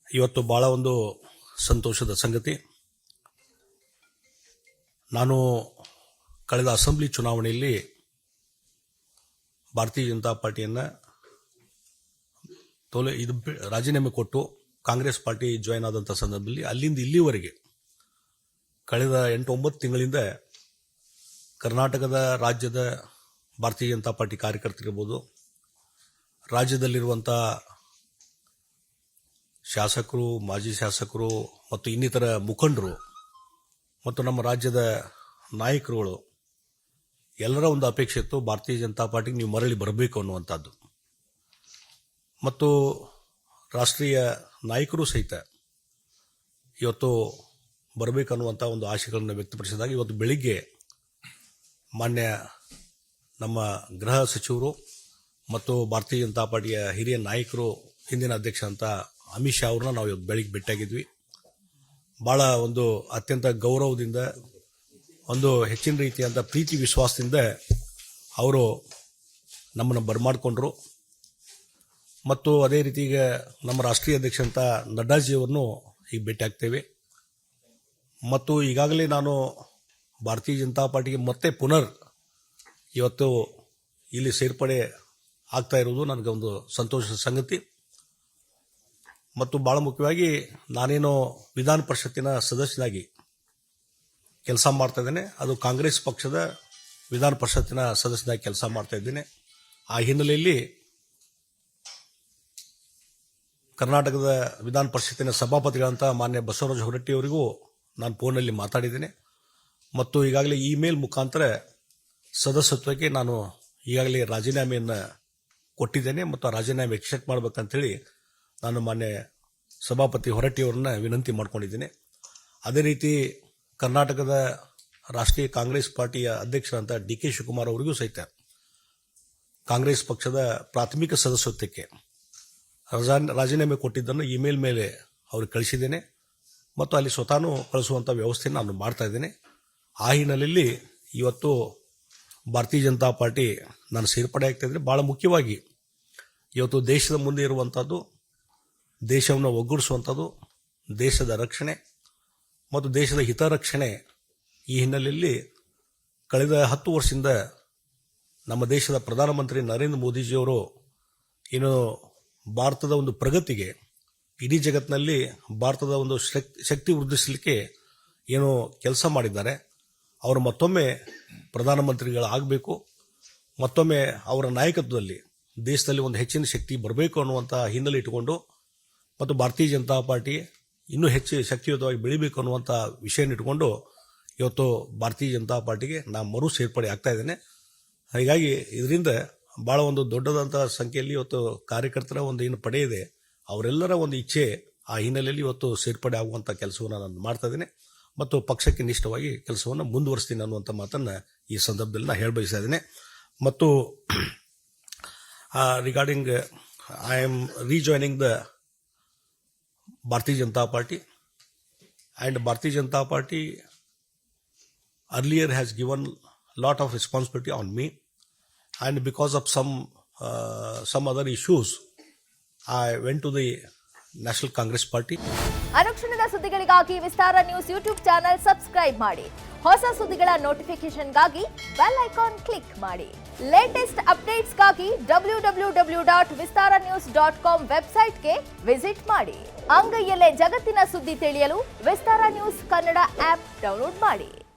ಇವತ್ತು ಭಾಳ ಒಂದು ಸಂತೋಷದ ಸಂಗತಿ. ನಾನು ಕಳೆದ ಅಸೆಂಬ್ಲಿ ಚುನಾವಣೆಯಲ್ಲಿ ಭಾರತೀಯ ಜನತಾ ಪಾರ್ಟಿಯನ್ನು ರಾಜೀನಾಮೆ ಕೊಟ್ಟು ಕಾಂಗ್ರೆಸ್ ಪಾರ್ಟಿ ಜಾಯ್ನ್ ಆದಂಥ ಸಂದರ್ಭದಲ್ಲಿ ಅಲ್ಲಿಂದ ಇಲ್ಲಿವರೆಗೆ ಕಳೆದ 8-9 ತಿಂಗಳಿಂದ ಕರ್ನಾಟಕದ ರಾಜ್ಯದ ಭಾರತೀಯ ಜನತಾ ಪಾರ್ಟಿ ಕಾರ್ಯಕರ್ತರಿರ್ಬೋದು, ರಾಜ್ಯದಲ್ಲಿರುವಂಥ ಶಾಸಕರು, ಮಾಜಿ ಶಾಸಕರು ಮತ್ತು ಇನ್ನಿತರ ಮುಖಂಡರು ಮತ್ತು ನಮ್ಮ ರಾಜ್ಯದ ನಾಯಕರುಗಳು ಎಲ್ಲರ ಒಂದು ಅಪೇಕ್ಷೆ ಇತ್ತು, ಭಾರತೀಯ ಜನತಾ ಪಾರ್ಟಿಗೆ ನೀವು ಮರಳಿ ಬರಬೇಕು ಅನ್ನುವಂಥದ್ದು. ಮತ್ತು ರಾಷ್ಟ್ರೀಯ ನಾಯಕರು ಸಹಿತ ಇವತ್ತು ಬರಬೇಕನ್ನುವಂಥ ಒಂದು ಆಶೆಗಳನ್ನು ವ್ಯಕ್ತಪಡಿಸಿದಾಗ ಇವತ್ತು ಬೆಳಿಗ್ಗೆ ಮಾನ್ಯ ನಮ್ಮ ಗೃಹ ಸಚಿವರು ಮತ್ತು ಭಾರತೀಯ ಜನತಾ ಪಾರ್ಟಿಯ ಹಿರಿಯ ನಾಯಕರು, ಹಿಂದಿನ ಅಧ್ಯಕ್ಷ ಅಂತ ಅಮಿತ್ ಶಾ ಅವ್ರನ್ನ ನಾವು ಇವತ್ತು ಬೆಳಿಗ್ಗೆ ಭೇಟಿಯಾಗಿದ್ವಿ. ಭಾಳ ಒಂದು ಅತ್ಯಂತ ಗೌರವದಿಂದ, ಒಂದು ಹೆಚ್ಚಿನ ರೀತಿಯಾದ ಪ್ರೀತಿ ವಿಶ್ವಾಸದಿಂದ ಅವರು ನಮ್ಮನ್ನು ಬರಮಾಡಿಕೊಂಡ್ರು. ಮತ್ತು ಅದೇ ರೀತಿ ಈಗ ನಮ್ಮ ರಾಷ್ಟ್ರೀಯ ಅಧ್ಯಕ್ಷ ಅಂತ ನಡ್ಡಾಜಿಯವರನ್ನು ಈಗ ಭೇಟಿ ಆಗ್ತೇವೆ. ಮತ್ತು ಈಗಾಗಲೇ ನಾನು ಭಾರತೀಯ ಜನತಾ ಪಾರ್ಟಿಗೆ ಮತ್ತೆ ಪುನರ್ ಇವತ್ತು ಇಲ್ಲಿ ಸೇರ್ಪಡೆ ಆಗ್ತಾ ಇರುವುದು ನನಗೆ ಒಂದು ಸಂತೋಷದ ಸಂಗತಿ. ಮತ್ತು ಭಾಳ ಮುಖ್ಯವಾಗಿ ನಾನೇನು ವಿಧಾನ ಪರಿಷತ್ತಿನ ಸದಸ್ಯನಾಗಿ ಕೆಲಸ ಮಾಡ್ತಾ ಇದ್ದೇನೆ, ಅದು ಕಾಂಗ್ರೆಸ್ ಪಕ್ಷದ ವಿಧಾನ ಪರಿಷತ್ತಿನ ಸದಸ್ಯನಾಗಿ ಕೆಲಸ ಮಾಡ್ತಾ ಇದ್ದೇನೆ. ಆ ಹಿನ್ನೆಲೆಯಲ್ಲಿ ಕರ್ನಾಟಕದ ವಿಧಾನ ಪರಿಷತ್ತಿನ ಸಭಾಪತಿಗಳಂತ ಮಾನ್ಯ ಬಸವರಾಜ ಹೊರಟ್ಟಿಯವರಿಗೂ ನಾನು ಫೋನಲ್ಲಿ ಮಾತಾಡಿದ್ದೇನೆ. ಮತ್ತು ಈಗಾಗಲೇ ಇಮೇಲ್ ಮುಖಾಂತರ ಸದಸ್ಯತ್ವಕ್ಕೆ ನಾನು ಈಗಾಗಲೇ ರಾಜೀನಾಮೆಯನ್ನು ಕೊಟ್ಟಿದ್ದೇನೆ ಮತ್ತು ಆ ರಾಜೀನಾಮೆ ಎಕ್ಸೆಪ್ಟ್ ಮಾಡಬೇಕಂತೇಳಿ ನಾನು ಮಾನ್ಯ ಸಭಾಪತಿ ಹೊರಟ್ಟಿಯವರನ್ನ ವಿನಂತಿ ಮಾಡ್ಕೊಂಡಿದ್ದೇನೆ. ಅದೇ ರೀತಿ ಕರ್ನಾಟಕದ ರಾಷ್ಟ್ರೀಯ ಕಾಂಗ್ರೆಸ್ ಪಾರ್ಟಿಯ ಅಧ್ಯಕ್ಷರಂತ ಡಿ ಕೆ ಶಿವಕುಮಾರ್ ಅವರಿಗೂ ಸಹಿತ ಕಾಂಗ್ರೆಸ್ ಪಕ್ಷದ ಪ್ರಾಥಮಿಕ ಸದಸ್ಯತ್ವಕ್ಕೆ ರಾಜೀನಾಮೆ ಕೊಟ್ಟಿದ್ದನ್ನು ಇಮೇಲ್ ಮೇಲೆ ಅವ್ರಿಗೆ ಕಳಿಸಿದ್ದೇನೆ ಮತ್ತು ಅಲ್ಲಿ ಸ್ವತಃ ಕಳಿಸುವಂಥ ವ್ಯವಸ್ಥೆಯನ್ನು ನಾನು ಮಾಡ್ತಾ ಇದ್ದೇನೆ. ಆ ಹಿನ್ನೆಲೆಯಲ್ಲಿ ಇವತ್ತು ಭಾರತೀಯ ಜನತಾ ಪಾರ್ಟಿ ನಾನು ಸೇರ್ಪಡೆ ಆಗ್ತಾ ಇದ್ದರೆ ಭಾಳ ಮುಖ್ಯವಾಗಿ ಇವತ್ತು ದೇಶದ ಮುಂದೆ ಇರುವಂಥದ್ದು, ದೇಶವನ್ನು ಒಗ್ಗೂಡಿಸುವಂಥದ್ದು, ದೇಶದ ರಕ್ಷಣೆ ಮತ್ತು ದೇಶದ ಹಿತರಕ್ಷಣೆ. ಈ ಹಿನ್ನೆಲೆಯಲ್ಲಿ ಕಳೆದ 10 ವರ್ಷದಿಂದ ನಮ್ಮ ದೇಶದ ಪ್ರಧಾನಮಂತ್ರಿ ನರೇಂದ್ರ ಮೋದಿಜಿಯವರು ಏನು ಭಾರತದ ಒಂದು ಪ್ರಗತಿಗೆ, ಇಡೀ ಜಗತ್ತಿನಲ್ಲಿ ಭಾರತದ ಒಂದು ಶಕ್ತಿ ವೃದ್ಧಿಸಲಿಕ್ಕೆ ಏನು ಕೆಲಸ ಮಾಡಿದ್ದಾರೆ, ಅವರು ಮತ್ತೊಮ್ಮೆ ಪ್ರಧಾನಮಂತ್ರಿಗಳಾಗಬೇಕು, ಮತ್ತೊಮ್ಮೆ ಅವರ ನಾಯಕತ್ವದಲ್ಲಿ ದೇಶದಲ್ಲಿ ಒಂದು ಹೆಚ್ಚಿನ ಶಕ್ತಿ ಬರಬೇಕು ಅನ್ನುವಂಥ ಹಿನ್ನೆಲೆ ಇಟ್ಟುಕೊಂಡು ಮತ್ತು ಭಾರತೀಯ ಜನತಾ ಪಾರ್ಟಿ ಇನ್ನೂ ಹೆಚ್ಚು ಶಕ್ತಿಯುತವಾಗಿ ಬೆಳಿಬೇಕು ಅನ್ನುವಂಥ ವಿಷಯನ ಇಟ್ಕೊಂಡು ಇವತ್ತು ಭಾರತೀಯ ಜನತಾ ಪಾರ್ಟಿಗೆ ನಾನು ಮರು ಸೇರ್ಪಡೆ ಆಗ್ತಾ ಇದ್ದೇನೆ. ಹೀಗಾಗಿ ಇದರಿಂದ ಭಾಳ ಒಂದು ದೊಡ್ಡದಂಥ ಸಂಖ್ಯೆಯಲ್ಲಿ ಇವತ್ತು ಕಾರ್ಯಕರ್ತರ ಒಂದು ಏನು ಪಡೆ ಇದೆ, ಅವರೆಲ್ಲರ ಒಂದು ಇಚ್ಛೆ, ಆ ಹಿನ್ನೆಲೆಯಲ್ಲಿ ಇವತ್ತು ಸೇರ್ಪಡೆ ಆಗುವಂಥ ಕೆಲಸವನ್ನು ನಾನು ಮಾಡ್ತಾ ಇದ್ದೇನೆ ಮತ್ತು ಪಕ್ಷಕ್ಕೆ ನಿಷ್ಠವಾಗಿ ಕೆಲಸವನ್ನು ಮುಂದುವರಿಸ್ತೀನಿ ಅನ್ನುವಂಥ ಮಾತನ್ನು ಈ ಸಂದರ್ಭದಲ್ಲಿ ನಾನು ಹೇಳಬಯಸ್ತಾ ಇದ್ದೇನೆ. ಮತ್ತು regarding I am rejoining the Bharatiya Janata party, and Bharatiya Janata Party earlier has given lot of responsibility on me, and because of some other issues I went to the National Congress Party. ಅನುಕ್ಷಣದ ಸುದ್ದಿಗಳಿಗಾಗಿ ವಿಸ್ತಾರ news YouTube channel subscribe ಮಾಡಿ. ಹೊಸ ಸುದ್ದಿಗಳ ನೋಟಿಫಿಕೇಶನ್ಗಾಗಿ bell icon click ಮಾಡಿ. Latest ಅಪ್ಡೇಟ್ಸ್ಗಾಗಿ www.vistaranews.com ವೆಬ್ಸೈಟ್ಗೆ visit ಮಾಡಿ. ಅಂಗೈಯಲ್ಲೇ ಜಗತ್ತಿನ ಸುದ್ದಿ ತಿಳಿಯಲು ವಿಸ್ತಾರ ನ್ಯೂಸ್ ಕನ್ನಡ ಆಪ್ ಡೌನ್ಲೋಡ್ ಮಾಡಿ.